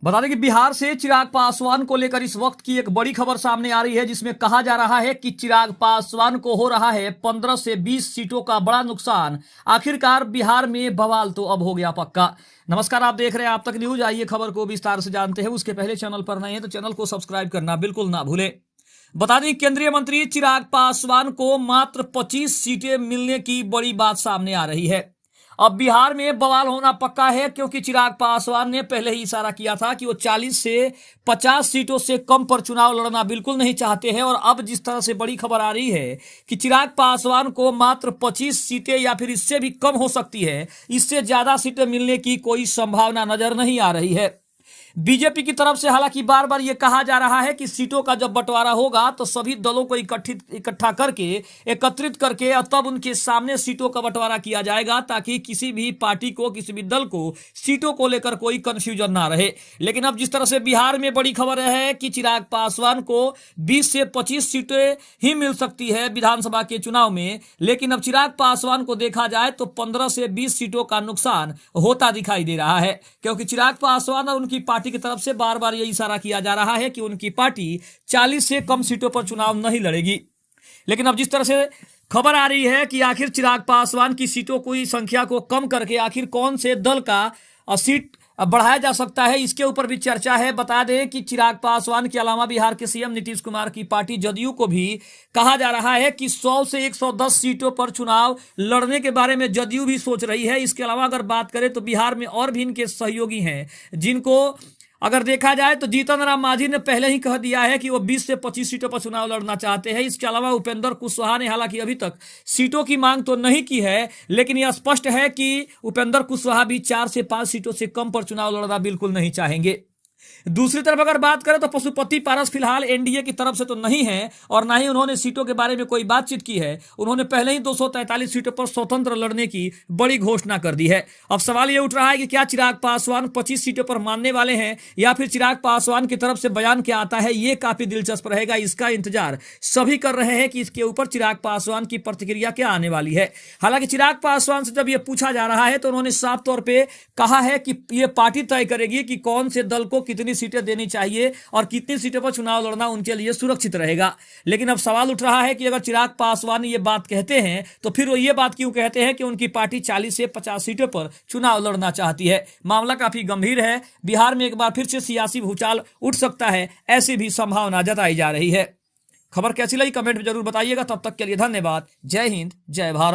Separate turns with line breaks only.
बता दें कि बिहार से चिराग पासवान को लेकर इस वक्त की एक बड़ी खबर सामने आ रही है, जिसमें कहा जा रहा है कि चिराग पासवान को हो रहा है 15 से 20 सीटों का बड़ा नुकसान। आखिरकार बिहार में बवाल तो अब हो गया पक्का। नमस्कार, आप देख रहे हैं आप तक न्यूज। आइए खबर को विस्तार से जानते हैं। उसके पहले चैनल पर नए हैं तो चैनल को सब्सक्राइब करना बिल्कुल ना भूलें। बता दें केंद्रीय मंत्री चिराग पासवान को मात्र 25 सीटें मिलने की बड़ी बात सामने आ रही है। अब बिहार में बवाल होना पक्का है, क्योंकि चिराग पासवान ने पहले ही इशारा किया था कि वो 40 से 50 सीटों से कम पर चुनाव लड़ना बिल्कुल नहीं चाहते हैं। और अब जिस तरह से बड़ी खबर आ रही है कि चिराग पासवान को मात्र 25 सीटें या फिर इससे भी कम हो सकती है, इससे ज्यादा सीटें मिलने की कोई संभावना नजर नहीं आ रही है। बीजेपी की तरफ से हालांकि बार बार यह कहा जा रहा है कि सीटों का जब बंटवारा होगा तो सभी दलों को इकट्ठा करके एकत्रित करके और तब उनके सामने सीटों का बंटवारा किया जाएगा, ताकि किसी भी पार्टी को, किसी भी दल को सीटों को लेकर कोई कंफ्यूजन ना रहे। लेकिन अब जिस तरह से बिहार में बड़ी खबर है कि चिराग पासवान को 20 से 25 सीटें ही मिल सकती है विधानसभा के चुनाव में, लेकिन अब चिराग पासवान को देखा जाए तो 15 से 20 सीटों का नुकसान होता दिखाई दे रहा है, क्योंकि चिराग पासवान और उनकी पार्टी की तरफ से बार बार यह इशारा किया जा रहा है कि उनकी पार्टी 40 से कम सीटों पर चुनाव नहीं लड़ेगी। लेकिन अब जिस तरह से खबर आ रही है कि आखिर चिराग पासवान की सीटों की संख्या को कम करके आखिर कौन से दल का सीट बढ़ाया जा सकता है, इसके ऊपर भी चर्चा है। बता दें कि चिराग पासवान के अलावा बिहार के सीएम नीतीश कुमार की पार्टी जदयू को भी कहा जा रहा है कि 100 से 110 सीटों पर चुनाव लड़ने के बारे में जदयू भी सोच रही है। इसके अलावा अगर बात करें तो बिहार में और भी इनके सहयोगी हैं, जिनको अगर देखा जाए तो जीतन राम मांझी ने पहले ही कह दिया है कि वो 20 से 25 सीटों पर चुनाव लड़ना चाहते हैं। इसके अलावा उपेंद्र कुशवाहा ने हालांकि अभी तक सीटों की मांग तो नहीं की है, लेकिन यह स्पष्ट है कि उपेंद्र कुशवाहा भी 4 से 5 सीटों से कम पर चुनाव लड़ना बिल्कुल नहीं चाहेंगे। दूसरी तरफ अगर बात करें तो पशुपति पारस फिलहाल एनडीए की तरफ से तो नहीं है और ना ही उन्होंने सीटों के बारे में कोई बातचीत की है। उन्होंने पहले ही 243 सीटों पर स्वतंत्र लड़ने की बड़ी घोषणा कर दी है। अब सवाल यह उठ रहा है कि क्या चिराग पासवान 25 सीटों पर मानने वाले हैं या फिर चिराग पासवान की तरफ से बयान क्या आता है, यह काफी दिलचस्प रहेगा। इसका इंतजार सभी कर रहे हैं कि इसके ऊपर चिराग पासवान की प्रतिक्रिया क्या आने वाली है। हालांकि चिराग पासवान से जब यह पूछा जा रहा है तो उन्होंने साफ तौर पर कहा है कि यह पार्टी तय करेगी कि कौन से दल को कितनी सीटें देनी चाहिए और कितनी सीटों पर चुनाव लड़ना उनके लिए सुरक्षित रहेगा। लेकिन अब सवाल उठ रहा है कि अगर चिराग पासवान ये बात कहते हैं तो फिर वो ये बात क्यों कहते हैं कि उनकी पार्टी 40 से 50 सीटों पर चुनाव लड़ना चाहती है। मामला काफी गंभीर है। बिहार में एक बार फिर से सियासी भूचाल उठ सकता है, ऐसी भी संभावना जताई जा रही है। खबर कैसी लगी कमेंट में जरूर बताइएगा। तब तक के लिए धन्यवाद। जय हिंद, जय भारत।